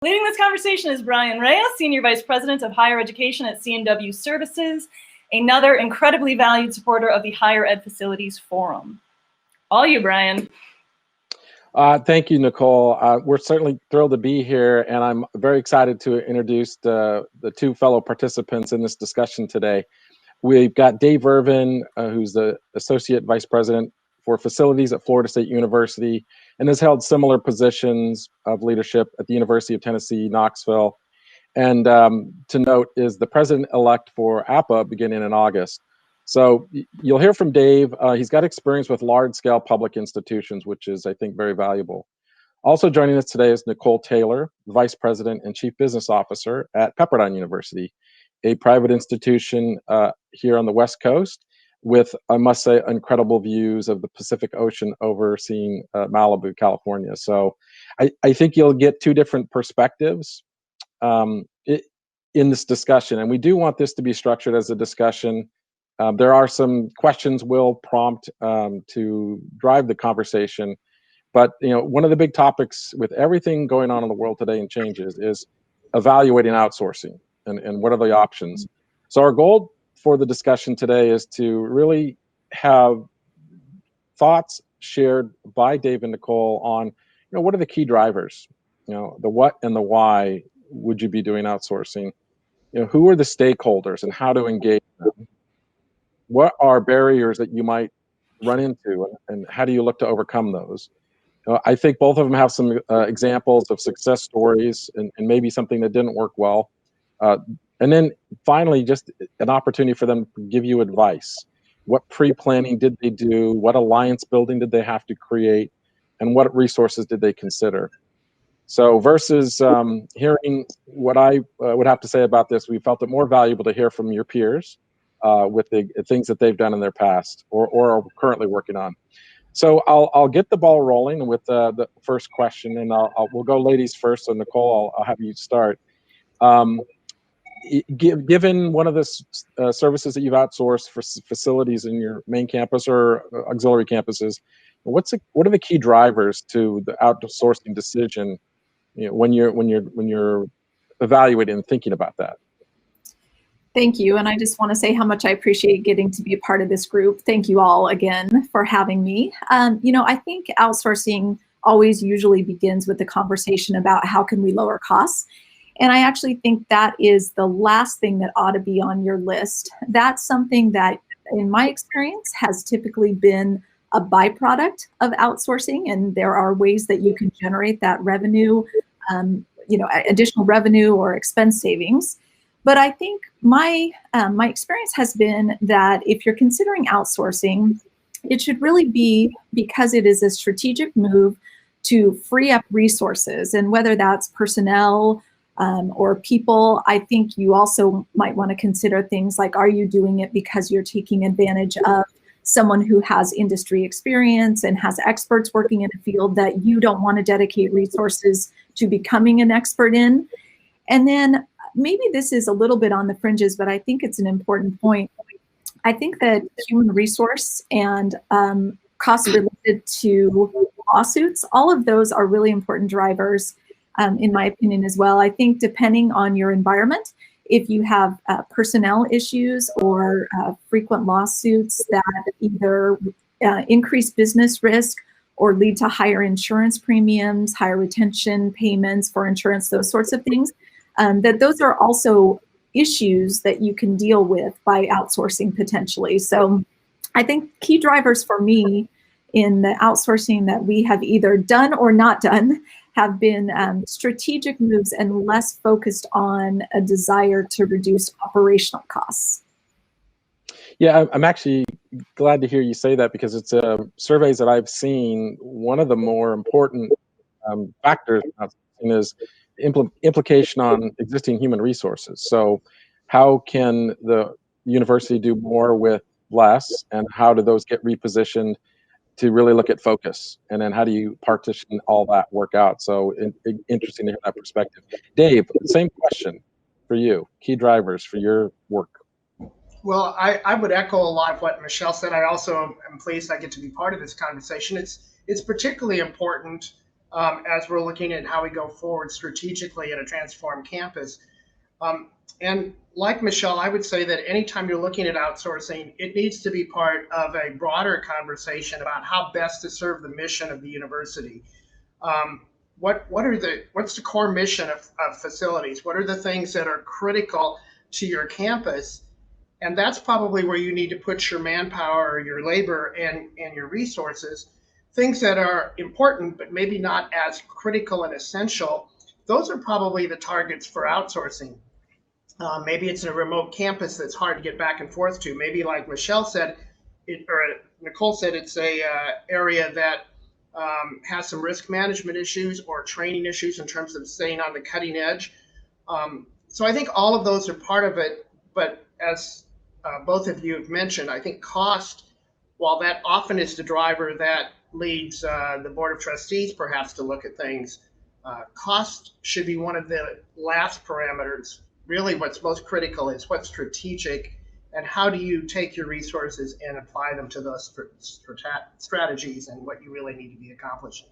Leading this conversation is Brian Reyes, Senior Vice President of Higher Education at C&W Services, another incredibly valued supporter of the Higher Ed Facilities Forum. All you, Brian. Thank you, Nicolle. We're certainly thrilled to be here, and I'm very excited to introduce the two fellow participants in this discussion today. We've got Dave Irvin, who's the Associate Vice President for Facilities at Florida State University, and has held similar positions of leadership at the University of Tennessee, Knoxville. And to note is the President-elect for APA beginning in August. So you'll hear from Dave. He's got experience with large-scale public institutions, which is, I think, very valuable. Also joining us today is Nicolle Taylor, Vice President and Chief Business Officer at Pepperdine University, a private institution here on the West Coast with, I must say, incredible views of the Pacific Ocean overseeing Malibu, California. So I think you'll get two different perspectives in this discussion. And we do want this to be structured as a discussion. There are some questions we'll prompt to drive the conversation. But one of the big topics with everything going on in the world today and changes is evaluating outsourcing and what are the options. So our goal for the discussion today is to really have thoughts shared by Dave and Nicolle on what are the key drivers, the what and the why would you be doing outsourcing, who are the stakeholders and how to engage them. What are barriers that you might run into, and how do you look to overcome those? I think both of them have some examples of success stories and maybe something that didn't work well. And then finally, just an opportunity for them to give you advice. What pre-planning did they do? What alliance building did they have to create? And what resources did they consider? So versus hearing what I would have to say about this, we felt it more valuable to hear from your peers with the things that they've done in their past or are currently working on. So I'll get the ball rolling with the first question, and we'll go ladies first. So Nicolle, I'll have you start. Given one of the services that you've outsourced for facilities in your main campus or auxiliary campuses, what are the key drivers to the outsourcing decision? When you're evaluating and thinking about that. Thank you. And I just want to say how much I appreciate getting to be a part of this group. Thank you all again for having me. I think outsourcing always usually begins with the conversation about how can we lower costs. And I actually think that is the last thing that ought to be on your list. That's something that, in my experience, has typically been a byproduct of outsourcing. And there are ways that you can generate that revenue, additional revenue or expense savings. But I think my experience has been that if you're considering outsourcing, it should really be because it is a strategic move to free up resources. And whether that's personnel or people, I think you also might want to consider things like, are you doing it because you're taking advantage of someone who has industry experience and has experts working in a field that you don't want to dedicate resources to becoming an expert in? And then maybe this is a little bit on the fringes, but I think it's an important point. I think that human resource and costs related to lawsuits, all of those are really important drivers, in my opinion as well. I think depending on your environment, if you have personnel issues or frequent lawsuits that either increase business risk or lead to higher insurance premiums, higher retention payments for insurance, those sorts of things, that those are also issues that you can deal with by outsourcing potentially. So I think key drivers for me in the outsourcing that we have either done or not done have been strategic moves and less focused on a desire to reduce operational costs. Yeah, I'm actually glad to hear you say that, because it's surveys that I've seen. One of the more important factors is implication on existing human resources. So how can the university do more with less, and how do those get repositioned to really look at focus? And then how do you partition all that work out? So interesting to hear that perspective. Dave, same question for you. Key drivers for your work. Well, I would echo a lot of what Michelle said. I also am pleased I get to be part of this conversation. It's particularly important as we're looking at how we go forward strategically at a transformed campus. And like Michelle, I would say that anytime you're looking at outsourcing, it needs to be part of a broader conversation about how best to serve the mission of the university. What's the core mission of facilities? What are the things that are critical to your campus? And that's probably where you need to put your manpower, your labor, and your resources. Things that are important, but maybe not as critical and essential, those are probably the targets for outsourcing. Maybe it's a remote campus that's hard to get back and forth to. Maybe, like Michelle said, Nicolle said, it's a area that has some risk management issues or training issues in terms of staying on the cutting edge. So I think all of those are part of it. But as both of you have mentioned, I think cost, while that often is the driver that leads the Board of Trustees perhaps to look at things, cost should be one of the last parameters. Really, what's most critical is what's strategic and how do you take your resources and apply them to those strategies and what you really need to be accomplishing.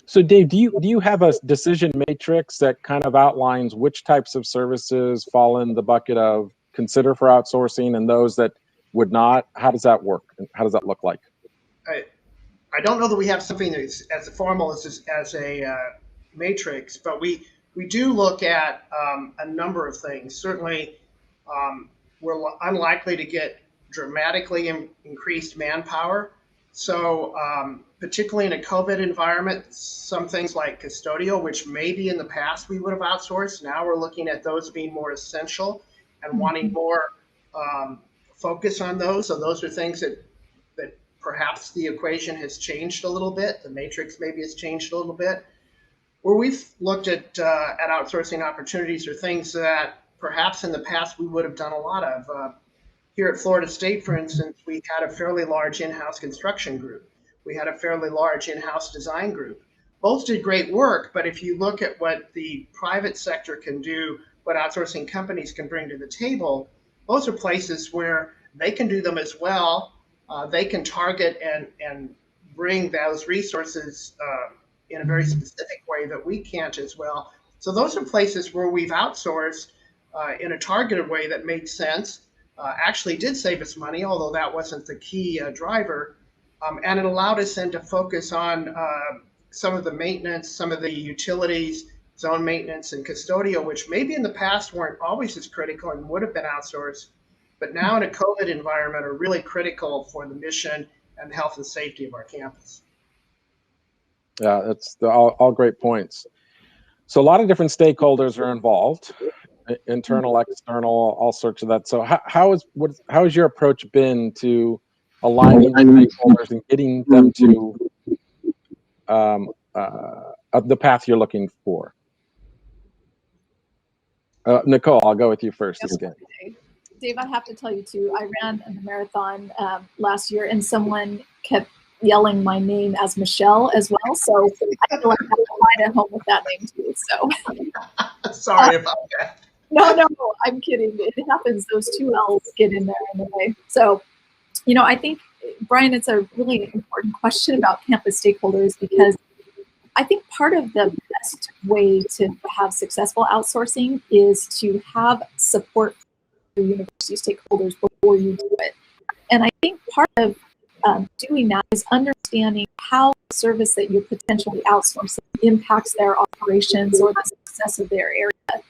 So Dave, do you have a decision matrix that kind of outlines which types of services fall in the bucket of consider for outsourcing and those that would not? How does that work? How does that look like? I don't know that we have something that's as formal as a matrix, but we do look at a number of things. Certainly, we're unlikely to get dramatically increased manpower. So particularly in a COVID environment, some things like custodial, which maybe in the past we would have outsourced, now we're looking at those being more essential and wanting more focus on those. So those are things that perhaps the equation has changed a little bit. The matrix maybe has changed a little bit. Where we've looked at outsourcing opportunities are things that perhaps in the past we would have done a lot of. Here at Florida State, for instance, we had a fairly large in-house construction group. We had a fairly large in-house design group. Both did great work, but if you look at what the private sector can do, what outsourcing companies can bring to the table, those are places where they can do them as well. They can target and bring those resources in a very specific way that we can't as well. So those are places where we've outsourced in a targeted way that made sense, actually did save us money, although that wasn't the key driver. And it allowed us then to focus on some of the maintenance, some of the utilities, zone maintenance and custodial, which maybe in the past weren't always as critical and would have been outsourced, but now in a COVID environment are really critical for the mission and the health and safety of our campus. Yeah, that's all great points. So a lot of different stakeholders are involved, internal, external, all sorts of that. So how has your approach been to aligning stakeholders and getting them to the path you're looking for? Nicolle, I'll go with you first again. Dave, I have to tell you too, I ran the marathon last year and someone kept yelling my name as Michelle as well. So I feel like I have to lie at home with that name too. So sorry about that. No, I'm kidding. It happens. Those two L's get in there anyway. So, I think, Brian, it's a really important question about campus stakeholders because I think part of the best way to have successful outsourcing is to have support for university stakeholders before you do it. And I think part of doing that is understanding how the service that you're potentially outsourcing impacts their operations or the success of their area.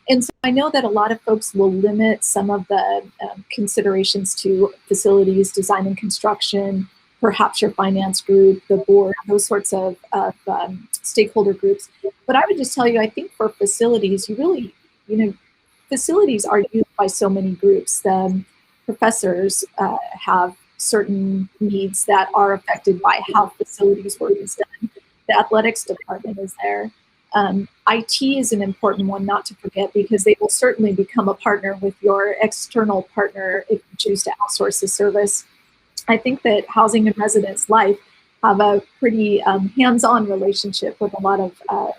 And so I know that a lot of folks will limit some of the considerations to facilities, design and construction, perhaps your finance group, the board, those sorts of stakeholder groups. But I would just tell you, I think for facilities, you really, facilities are used by so many groups. The professors have certain needs that are affected by how facilities work is done. The athletics department is there. IT is an important one not to forget because they will certainly become a partner with your external partner if you choose to outsource the service. I think that housing and residence life have a pretty hands-on relationship with a lot of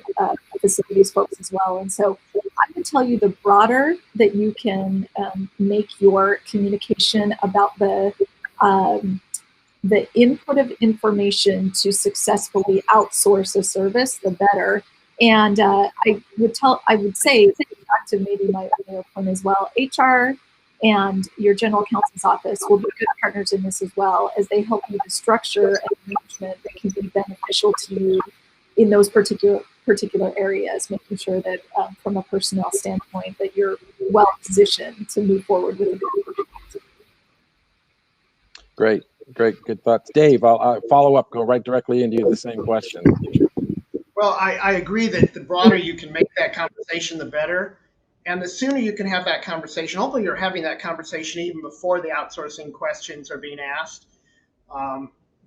facilities folks as well. And so I would tell you the broader that you can make your communication about the the input of information to successfully outsource a service, the better. And I would say, back to maybe my earlier point as well, HR and your general counsel's office will be good partners in this as well, as they help you to structure an arrangement that can be beneficial to you in those particular areas, making sure that from a personnel standpoint that you're well positioned to move forward with it. Great, good thoughts. Dave, I'll follow up, go right directly into you, the same question. Well, I agree that the broader you can make that conversation, the better. And the sooner you can have that conversation, hopefully you're having that conversation even before the outsourcing questions are being asked.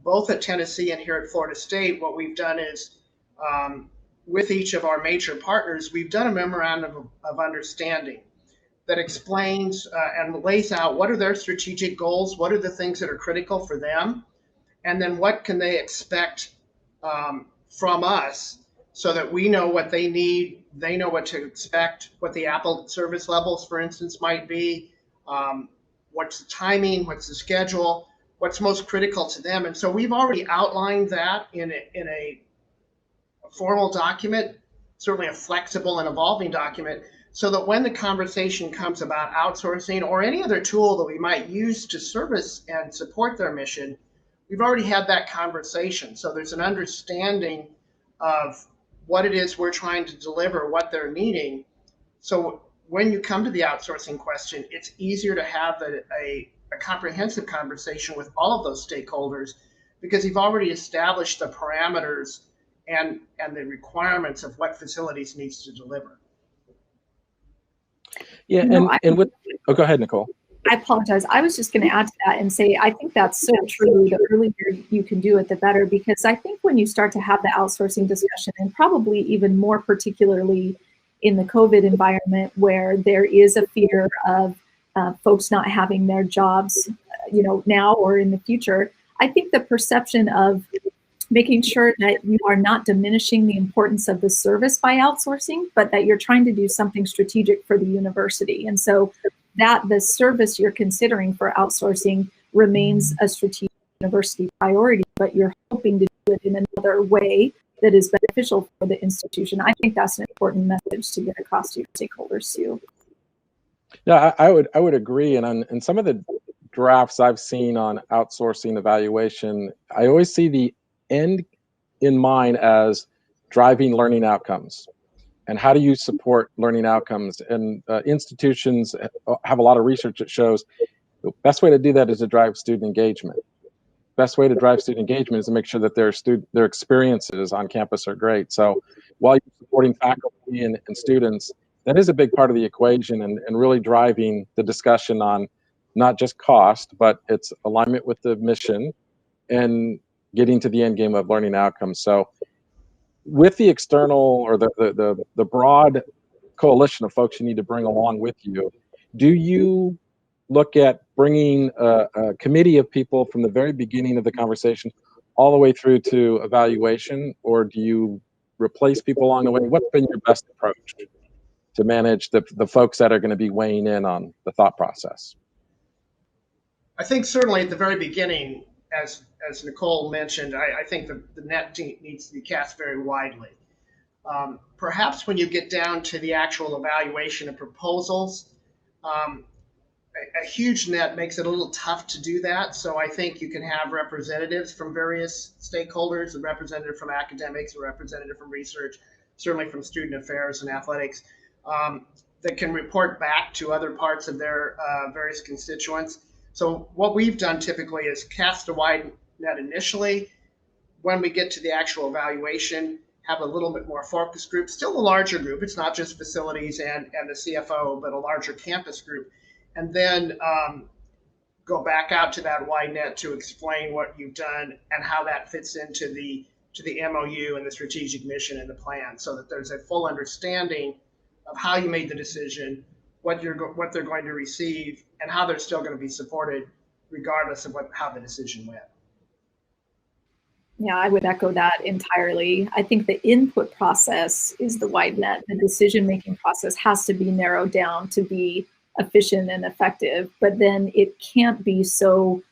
Both at Tennessee and here at Florida State, what we've done is with each of our major partners, we've done a memorandum of understanding that explains and lays out what are their strategic goals, what are the things that are critical for them, and then what can they expect from us, so that we know what they need, they know what to expect, what the Apple service levels, for instance, might be, what's the timing, what's the schedule, what's most critical to them. And so we've already outlined that in a formal document, certainly a flexible and evolving document, so that when the conversation comes about outsourcing or any other tool that we might use to service and support their mission, we've already had that conversation. So there's an understanding of what it is we're trying to deliver, what they're needing. So when you come to the outsourcing question, it's easier to have a comprehensive conversation with all of those stakeholders, because you've already established the parameters and the requirements of what facilities needs to deliver. Yeah, go ahead, Nicolle. I apologize. I was just going to add to that and say, I think that's so true. The earlier you can do it, the better, because I think when you start to have the outsourcing discussion, and probably even more particularly in the COVID environment, where there is a fear of folks not having their jobs, now or in the future, I think the perception of making sure that you are not diminishing the importance of the service by outsourcing, but that you're trying to do something strategic for the university. And so that the service you're considering for outsourcing remains a strategic university priority, but you're hoping to do it in another way that is beneficial for the institution. I think that's an important message to get across to your stakeholders too. Yeah, I would agree. And on some of the drafts I've seen on outsourcing evaluation, I always see the end in mind as driving learning outcomes. And how do you support learning outcomes? And institutions have a lot of research that shows the best way to do that is to drive student engagement. Best way to drive student engagement is to make sure that their experiences on campus are great. So while you're supporting faculty and students, that is a big part of the equation, and really driving the discussion on not just cost, but its alignment with the mission and getting to the end game of learning outcomes. So with the external or the broad coalition of folks you need to bring along with you, do you look at bringing a committee of people from the very beginning of the conversation all the way through to evaluation, or do you replace people along the way? What's been your best approach to manage the folks that are going to be weighing in on the thought process? I think certainly at the very beginning, as Nicolle mentioned, I think the net needs to be cast very widely. Perhaps when you get down to the actual evaluation of proposals, a huge net makes it a little tough to do that. So I think you can have representatives from various stakeholders, a representative from academics, a representative from research, certainly from student affairs and athletics, that can report back to other parts of their various constituents. So what we've done typically is cast a wide net initially. When we get to the actual evaluation, have a little bit more focus group, still a larger group. It's not just facilities and the CFO, but a larger campus group. And then go back out to that wide net to explain what you've done and how that fits into the MOU and the strategic mission and the plan, so that there's a full understanding of how you made the decision, what they're going to receive, and how they're still going to be supported regardless of how the decision went. Yeah, I would echo that entirely. I think the input process is the wide net. The decision-making process has to be narrowed down to be efficient and effective, but then it can't be so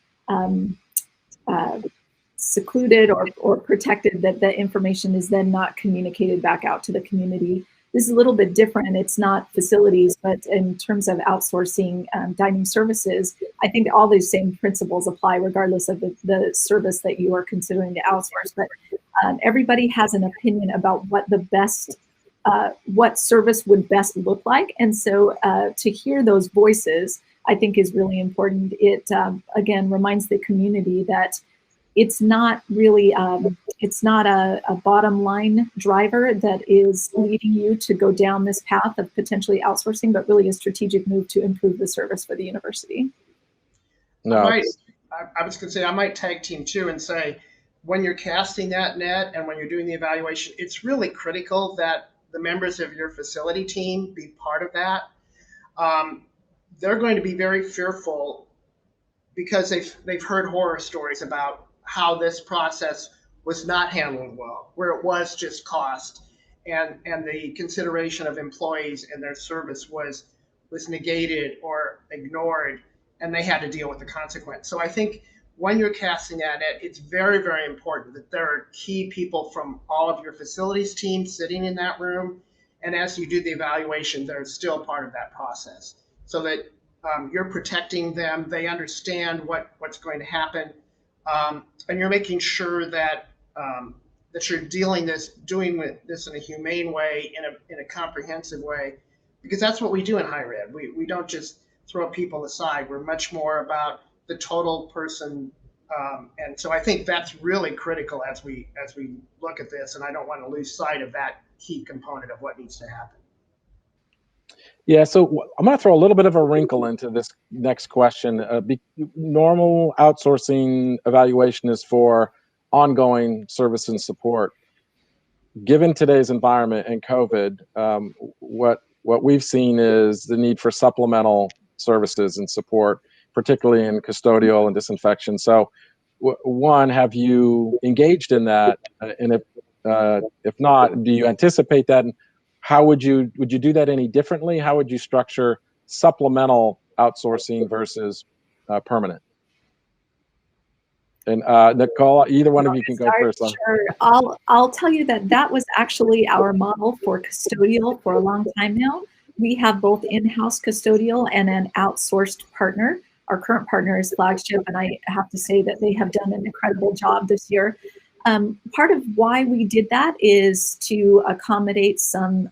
secluded or protected, that the information is then not communicated back out to the community. This is a little bit different. It's not facilities, but in terms of outsourcing dining services, I think all these same principles apply regardless of the service that you are considering to outsource. But everybody has an opinion about what the best, what service would best look like. And so to hear those voices, I think is really important. It, again, reminds the community that it's not really, it's not a bottom line driver that is leading you to go down this path of potentially outsourcing, but really a strategic move to improve the service for the university. No, I was going to say, I might tag team too and say, when you're casting that net and when you're doing the evaluation, it's really critical that the members of your facility team be part of that. They're going to be very fearful because they've heard horror stories about how this process was not handled well, where it was just cost, and the consideration of employees and their service was negated or ignored, and they had to deal with the consequence. So I think when you're casting that net, it's very, very important that there are key people from all of your facilities teams sitting in that room, and as you do the evaluation, they're still part of that process, so that you're protecting them. They understand what's going to happen. And you're making sure that that you're doing this in a humane way, in a comprehensive way, because that's what we do in higher ed. We don't just throw people aside. We're much more about the total person, and so I think that's really critical as we look at this. And I don't want to lose sight of that key component of what needs to happen. Yeah, so I'm going to throw a little bit of a wrinkle into this next question. Normal outsourcing evaluation is for ongoing service and support. Given today's environment and COVID, what we've seen is the need for supplemental services and support, particularly in custodial and disinfection. So, one, have you engaged in that? And if not, do you anticipate that? How would you do that any differently? How would you structure supplemental outsourcing versus permanent? And Nicolle, either one of you can go first. Sure, I'll tell you that was actually our model for custodial for a long time now. We have both in-house custodial and an outsourced partner. Our current partner is Flagship, and I have to say that they have done an incredible job this year. Part of why we did that is to accommodate some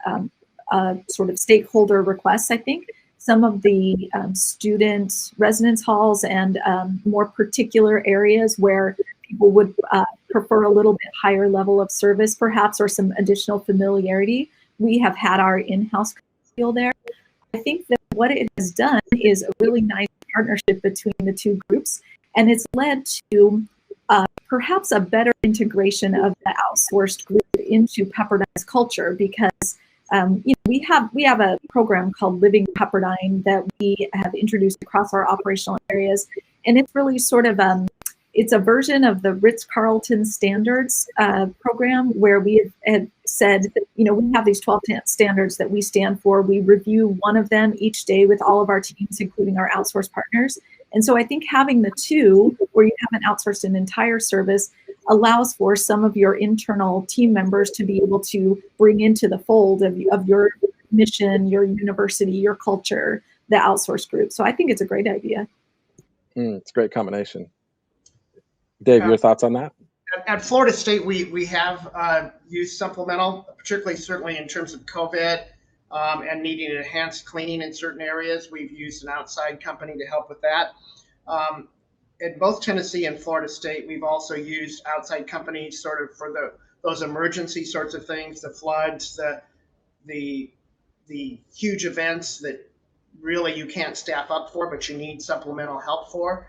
sort of stakeholder requests, I think. Some of the student residence halls and more particular areas where people would prefer a little bit higher level of service, perhaps, or some additional familiarity. We have had our in-house custodial there. I think that what it has done is a really nice partnership between the two groups, and it's led to perhaps a better integration of the outsourced group into Pepperdine's culture, because we have a program called Living Pepperdine that we have introduced across our operational areas, and it's really sort of it's a version of the Ritz-Carlton standards program, where we have said, we have these 12 standards that we stand for. We review one of them each day with all of our teams, including our outsourced partners. And so I think having the two, where you haven't outsourced an entire service, allows for some of your internal team members to be able to bring into the fold of your mission, your university, your culture, the outsourced group. So I think it's a great idea. It's a great combination. Dave, your thoughts on that? At Florida State, we have used supplemental, certainly in terms of COVID and needing enhanced cleaning in certain areas. We've used an outside company to help with that. In both Tennessee and Florida State, we've also used outside companies sort of for those emergency sorts of things, the floods, the huge events that really you can't staff up for, but you need supplemental help for.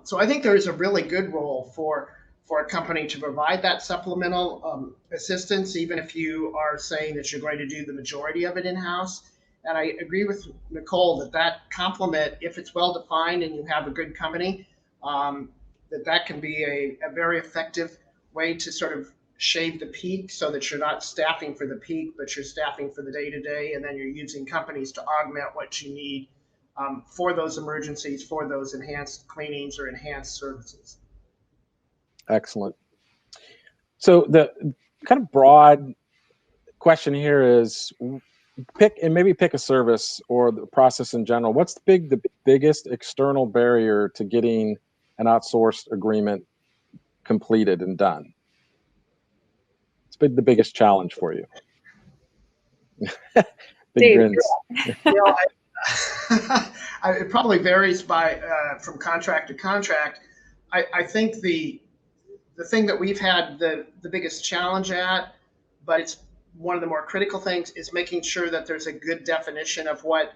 So I think there is a really good role for a company to provide that supplemental assistance, even if you are saying that you're going to do the majority of it in-house. And I agree with Nicolle that complement, if it's well-defined and you have a good company, that can be a very effective way to sort of shave the peak, so that you're not staffing for the peak, but you're staffing for the day-to-day, and then you're using companies to augment what you need for those emergencies, for those enhanced cleanings or enhanced services. Excellent. So the kind of broad question here is pick a service or the process in general. What's the biggest external barrier to getting an outsourced agreement completed and done? It's been the biggest challenge for you. Big Dave, grins. It probably varies from contract to contract. I think the thing that we've had the biggest challenge at, but it's one of the more critical things, is making sure that there's a good definition of what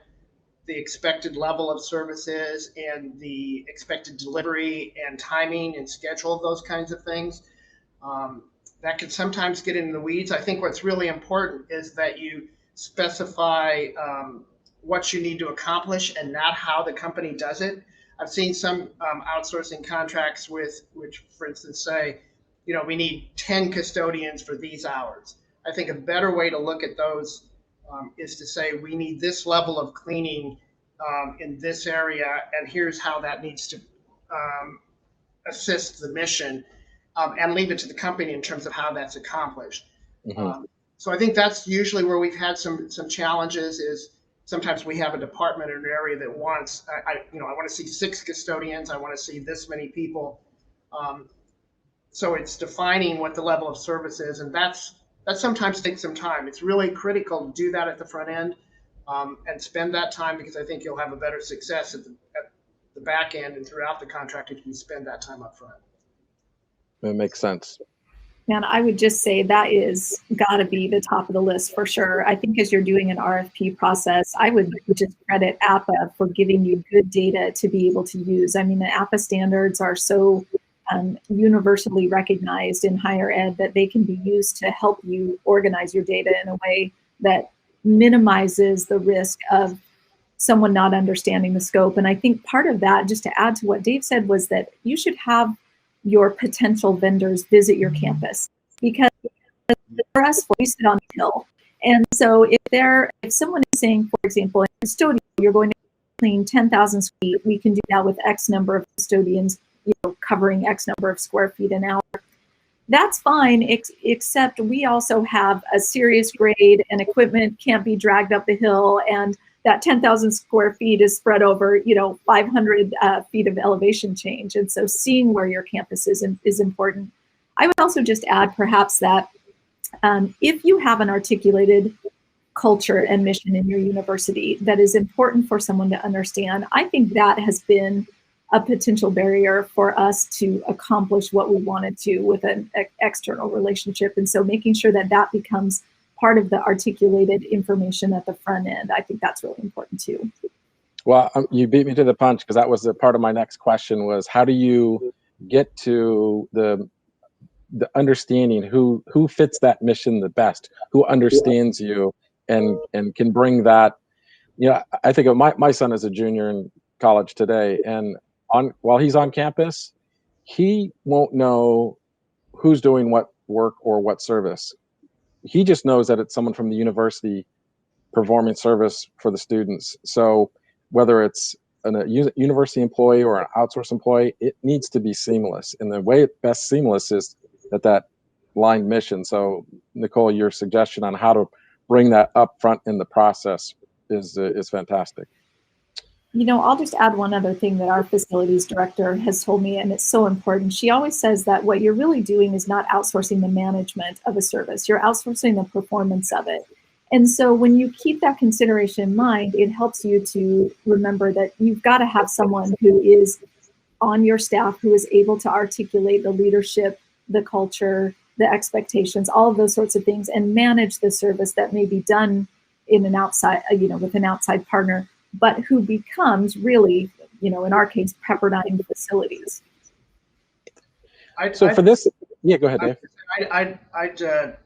the expected level of service is and the expected delivery and timing and schedule of those kinds of things. That can sometimes get into the weeds. I think what's really important is that you specify what you need to accomplish and not how the company does it. I've seen some outsourcing contracts which, for instance, say, we need 10 custodians for these hours. I think a better way to look at those is to say, we need this level of cleaning in this area, and here's how that needs to assist the mission, and leave it to the company in terms of how that's accomplished. Mm-hmm. So I think that's usually where we've had some challenges. Is sometimes we have a department or an area that wants, I want to see 6 custodians, I want to see this many people. So it's defining what the level of service is, and that sometimes takes some time. It's really critical to do that at the front end, and spend that time, because I think you'll have a better success at the back end and throughout the contract if you spend that time up front. It makes sense. And I would just say that is got to be the top of the list for sure. I think as you're doing an RFP process, I would just credit APA for giving you good data to be able to use. I mean, the APA standards are so universally recognized in higher ed that they can be used to help you organize your data in a way that minimizes the risk of someone not understanding the scope. And I think part of that, just to add to what Dave said, was that you should have your potential vendors visit your campus, because for us, we sit on the hill. And so if someone is saying, for example, in custodial, you're going to clean 10,000 feet, we can do that with X number of custodians, covering X number of square feet an hour. That's fine, except we also have a serious grade, and equipment can't be dragged up the hill, and that 10,000 square feet is spread over, 500 feet of elevation change. And so seeing where your campus is important. I would also just add perhaps that if you have an articulated culture and mission in your university that is important for someone to understand, I think that has been a potential barrier for us to accomplish what we wanted to with an external relationship. And so making sure that becomes part of the articulated information at the front end, I think that's really important too. Well, you beat me to the punch, because that was the part of my next question was, how do you get to the understanding who fits that mission the best, who understands you and can bring that. I think of my son is a junior in college today, and while he's on campus, he won't know who's doing what work or what service. He just knows that it's someone from the university performing service for the students. So whether it's a university employee or an outsourced employee, it needs to be seamless. And the way it's best seamless is that line mission. So Nicolle, your suggestion on how to bring that up front in the process is fantastic. I'll just add one other thing that our facilities director has told me, and it's so important. She always says that what you're really doing is not outsourcing the management of a service, you're outsourcing the performance of it. And so when you keep that consideration in mind, it helps you to remember that you've got to have someone who is on your staff who is able to articulate the leadership, the culture, the expectations, all of those sorts of things, and manage the service that may be done in an outside, with an outside partner, but who becomes really, in our case, Pepperdine facilities. Go ahead, Dave. I'd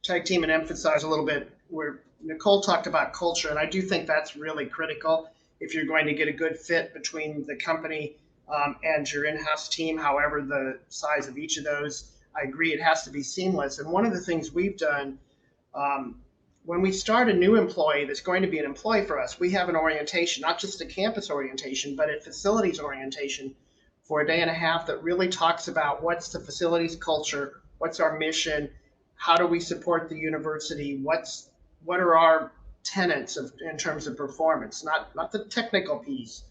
tag team and emphasize a little bit where Nicolle talked about culture, and I do think that's really critical if you're going to get a good fit between the company and your in-house team, however the size of each of those. I agree it has to be seamless. And one of the things we've done, when we start a new employee that's going to be an employee for us, we have an orientation, not just a campus orientation, but a facilities orientation, for a day and a half that really talks about what's the facilities culture, what's our mission, how do we support the university, what are our tenets in terms of performance, not the technical piece,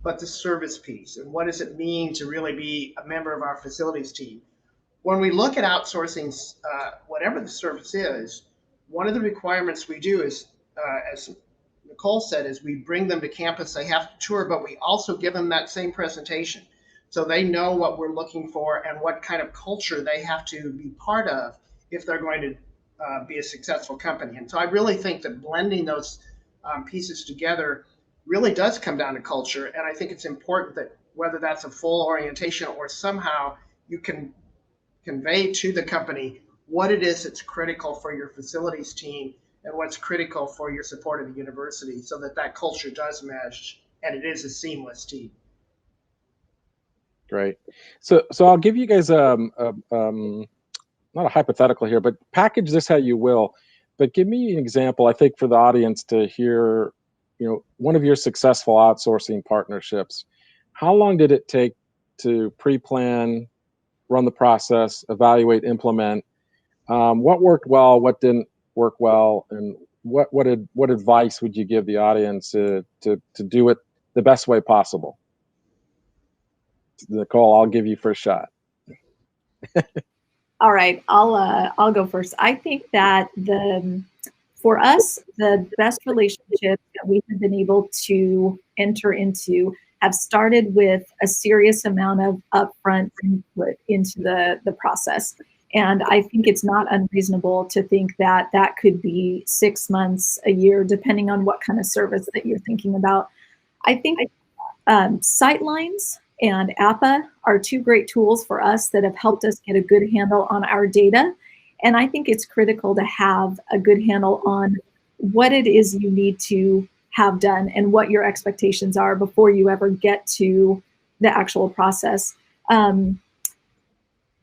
but the service piece, and what does it mean to really be a member of our facilities team. When we look at outsourcing, whatever the service is, one of the requirements we do is, as Nicolle said, is we bring them to campus, they have to tour, but we also give them that same presentation. So they know what we're looking for and what kind of culture they have to be part of if they're going to be a successful company. And so I really think that blending those pieces together really does come down to culture. And I think it's important that whether that's a full orientation or somehow you can convey to the company what it is that's critical for your facilities team and what's critical for your support of the university, so that that culture does mesh and it is a seamless team. Great. So I'll give you guys not a hypothetical here, but package this how you will. But give me an example, I think, for the audience to hear, one of your successful outsourcing partnerships. How long did it take to pre-plan, run the process, evaluate, implement? What worked well, what didn't work well, and what advice would you give the audience to do it the best way possible? Nicolle, I'll give you first shot. All right, I'll go first. I think that for us, the best relationships that we have been able to enter into have started with a serious amount of upfront input into the process. And I think it's not unreasonable to think that that could be 6 months, a year, depending on what kind of service that you're thinking about. I think Sightlines and APA are two great tools for us that have helped us get a good handle on our data. And I think it's critical to have a good handle on what it is you need to have done and what your expectations are before you ever get to the actual process.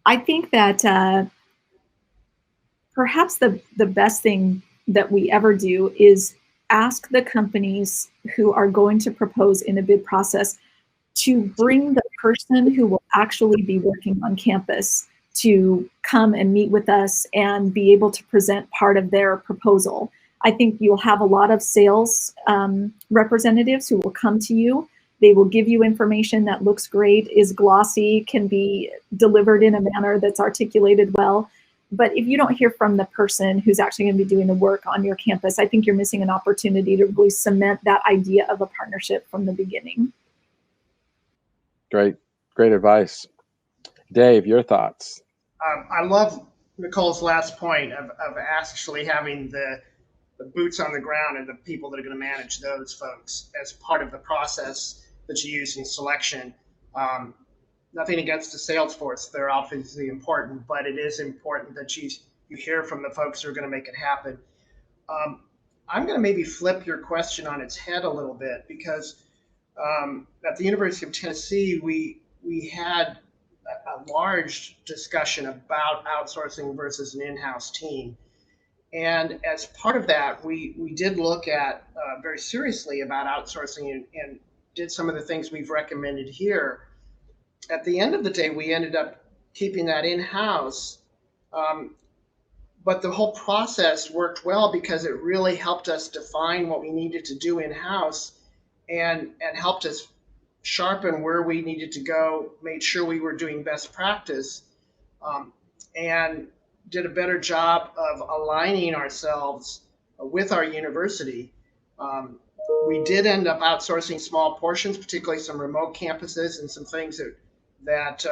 I think that perhaps the best thing that we ever do is ask the companies who are going to propose in a bid process to bring the person who will actually be working on campus to come and meet with us and be able to present part of their proposal. I think you'll have a lot of sales representatives who will come to you. They will give you information that looks great, is glossy, can be delivered in a manner that's articulated well. But if you don't hear from the person who's actually going to be doing the work on your campus, I think you're missing an opportunity to really cement that idea of a partnership from the beginning. Great advice. Dave, your thoughts? I love Nicolle's last point of actually having the boots on the ground and the people that are going to manage those folks as part of the process that you use in selection. Nothing against the sales force. They're obviously important, but it is important that you hear from the folks who are going to make it happen. I'm going to maybe flip your question on its head a little bit, because at the University of Tennessee, we had a large discussion about outsourcing versus an in-house team. And as part of that, we did look at very seriously about outsourcing and did some of the things we've recommended here. At the end of the day, we ended up keeping that in-house. But the whole process worked well because it really helped us define what we needed to do in-house and helped us sharpen where we needed to go, made sure we were doing best practice, and did a better job of aligning ourselves with our university. We did end up outsourcing small portions, particularly some remote campuses and some things that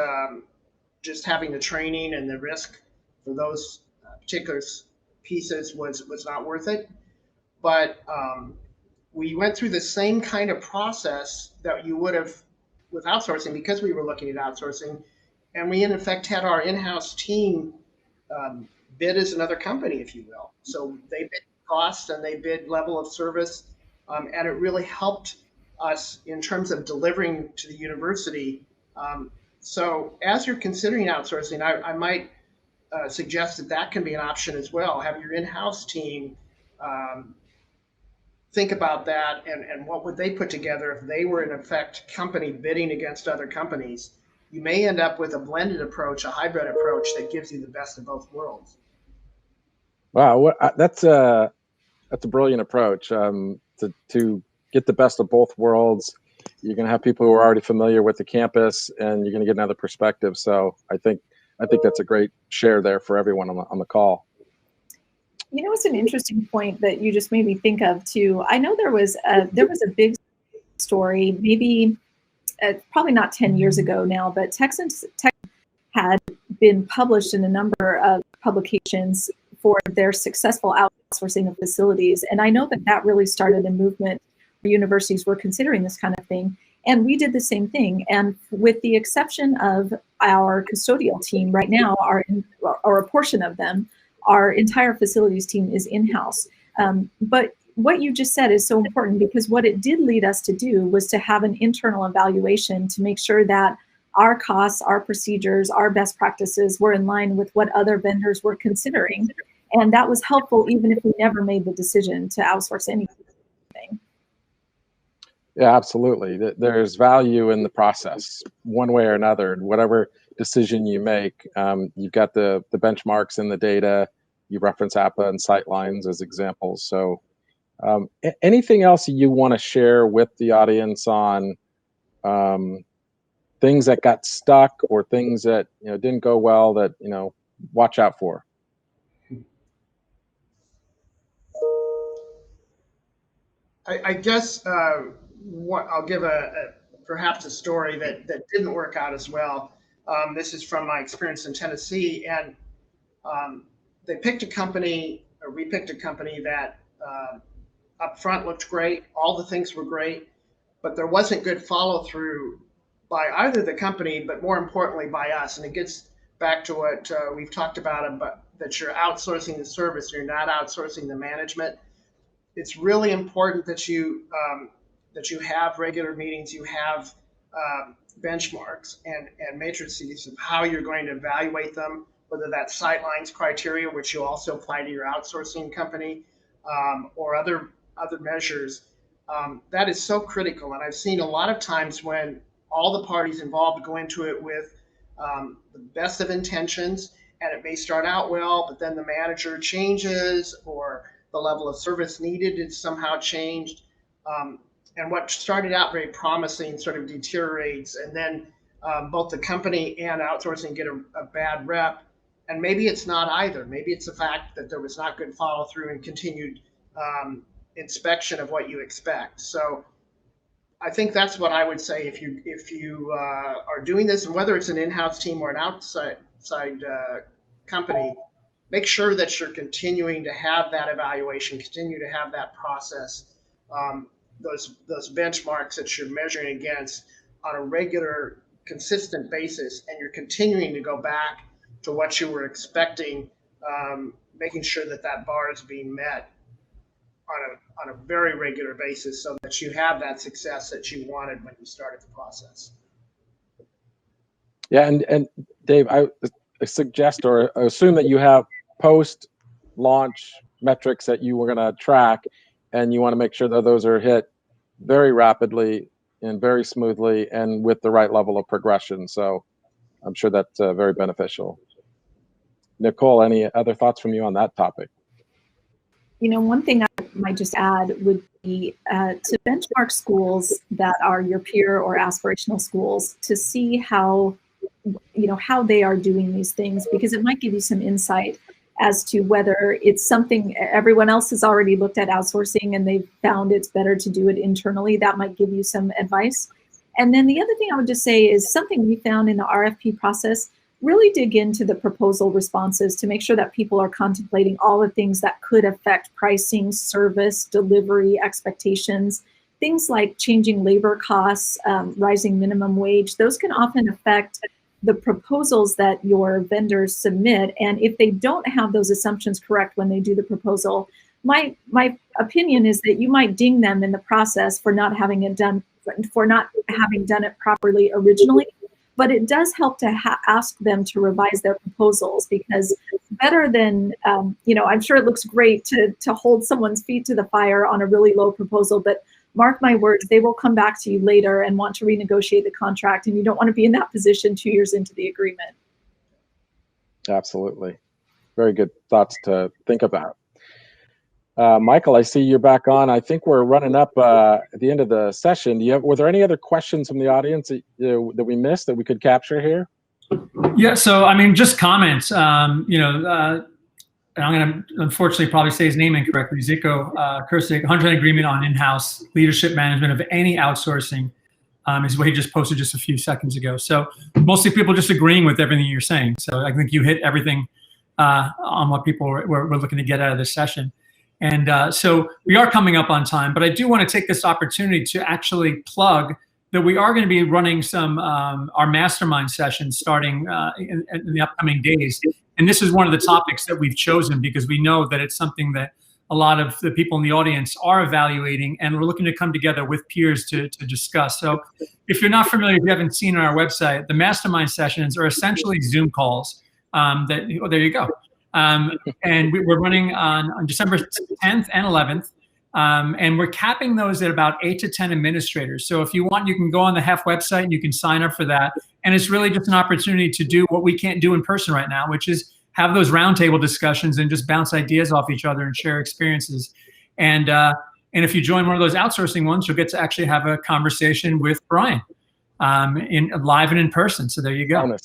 just having the training and the risk for those particular pieces was not worth it. But we went through the same kind of process that you would have with outsourcing, because we were looking at outsourcing, and we in effect had our in-house team bid as another company, if you will. So they bid cost and they bid level of service, and it really helped us in terms of delivering to the university. So as you're considering outsourcing, I might suggest that can be an option as well. Have your in-house team think about that and what would they put together if they were in effect company bidding against other companies, you may end up with a blended approach, a hybrid approach that gives you the best of both worlds. Wow, that's a brilliant approach. To get the best of both worlds, you're going to have people who are already familiar with the campus, and you're going to get another perspective. So I think that's a great share there for everyone on the call. You know, it's an interesting point that you just made me think of too. I know there was a big story, maybe probably not 10 years ago now, but Texans had been published in a number of publications for their successful outsourcing of facilities. And I know that really started a movement where universities were considering this kind of thing. And we did the same thing. And with the exception of our custodial team right now, or a portion of them, our entire facilities team is in-house. But what you just said is so important, because what it did lead us to do was to have an internal evaluation to make sure that our costs, our procedures, our best practices were in line with what other vendors were considering. And that was helpful even if we never made the decision to outsource anything. Yeah, absolutely. There's value in the process, one way or another. Whatever decision you make, you've got the benchmarks in the data. You reference APA and Sightlines as examples. So anything else you want to share with the audience on things that got stuck or things that didn't go well that watch out for? I guess I'll give perhaps a story that didn't work out as well. This is from my experience in Tennessee, and we picked a company that up front looked great. All the things were great, but there wasn't good follow through by either the company, but more importantly by us. And it gets back to what we've talked about that you're outsourcing the service, you're not outsourcing the management. It's really important that you have regular meetings, you have benchmarks and matrices of how you're going to evaluate them, whether that's Sightlines criteria, which you also apply to your outsourcing company, or other measures. That is so critical. And I've seen a lot of times when all the parties involved go into it with the best of intentions, and it may start out well, but then the manager changes or the level of service needed is somehow changed. And what started out very promising sort of deteriorates, and then both the company and outsourcing get a bad rep. And maybe it's not either. Maybe it's the fact that there was not good follow through and continued inspection of what you expect. So I think that's what I would say if you are doing this, and whether it's an in-house team or an outside company, make sure that you're continuing to have that evaluation, continue to have that process, those benchmarks that you're measuring against on a regular, consistent basis, and you're continuing to go back to what you were expecting, making sure that bar is being met on a very regular basis, so that you have that success that you wanted when you started the process. Yeah, and Dave, I suggest or assume that you have post-launch metrics that you were going to track, and you want to make sure that those are hit very rapidly and very smoothly and with the right level of progression. So I'm sure that's very beneficial. Nicolle, any other thoughts from you on that topic? One thing I might just add would be to benchmark schools that are your peer or aspirational schools to see how they are doing these things, because it might give you some insight as to whether it's something everyone else has already looked at outsourcing and they've found it's better to do it internally. That might give you some advice. And then the other thing I would just say is something we found in the RFP process: really dig into the proposal responses to make sure that people are contemplating all the things that could affect pricing, service, delivery, expectations. Things like changing labor costs, rising minimum wage, those can often affect the proposals that your vendors submit. And if they don't have those assumptions correct when they do the proposal, my opinion is that you might ding them in the process for not having done it properly originally. But it does help to ask them to revise their proposals, because better than, I'm sure it looks great to hold someone's feet to the fire on a really low proposal, but mark my words, they will come back to you later and want to renegotiate the contract, and you don't want to be in that position 2 years into the agreement. Absolutely. Very good thoughts to think about. Michael, I see you're back on. I think we're running up at the end of the session. Were there any other questions from the audience that we missed that we could capture here? Yeah, so just comments. And I'm going to unfortunately probably say his name incorrectly. Zico Kursic, 100% agreement on in-house leadership management of any outsourcing is what he just posted just a few seconds ago. So mostly people just agreeing with everything you're saying. So I think you hit everything on what people were looking to get out of this session. And so we are coming up on time, but I do want to take this opportunity to actually plug that we are going to be running some our mastermind sessions starting in the upcoming days. And this is one of the topics that we've chosen because we know that it's something that a lot of the people in the audience are evaluating, and we're looking to come together with peers to discuss. So if you're not familiar, if you haven't seen on our website, the mastermind sessions are essentially Zoom calls. There you go. And we're running on December 10th and 11th. And we're capping those at about 8 to 10 administrators. So if you want, you can go on the HEFFv website and you can sign up for that. And it's really just an opportunity to do what we can't do in person right now, which is have those roundtable discussions and just bounce ideas off each other and share experiences. And if you join one of those outsourcing ones, you'll get to actually have a conversation with Brian live and in person. So there you go.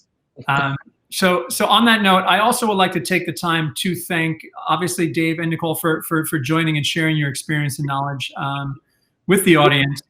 So on that note, I also would like to take the time to thank, obviously, Dave and Nicolle for joining and sharing your experience and knowledge with the audience.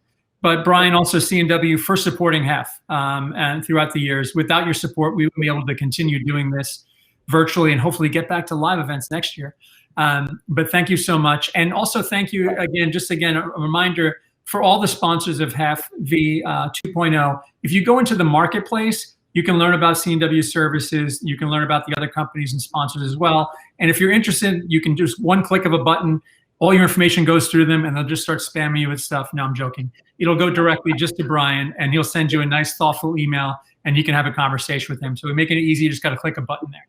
But Brian, also C&W for supporting HEFFv and throughout the years. Without your support, we wouldn't be able to continue doing this virtually and hopefully get back to live events next year. But thank you so much. And also thank you again, a reminder for all the sponsors of HEFFv 2.0. If you go into the marketplace, you can learn about C&W Services. You can learn about the other companies and sponsors as well. And if you're interested, you can just one click of a button, all your information goes through them, and they'll just start spamming you with stuff. No, I'm joking. It'll go directly just to Brian, and he'll send you a nice, thoughtful email, and you can have a conversation with him. So we're making it easy. You just got to click a button there.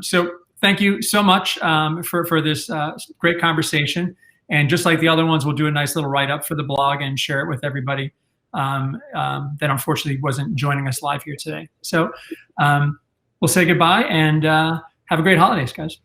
So thank you so much for this great conversation. And just like the other ones, we'll do a nice little write-up for the blog and share it with everybody that unfortunately wasn't joining us live here today. So we'll say goodbye and have a great holidays, guys.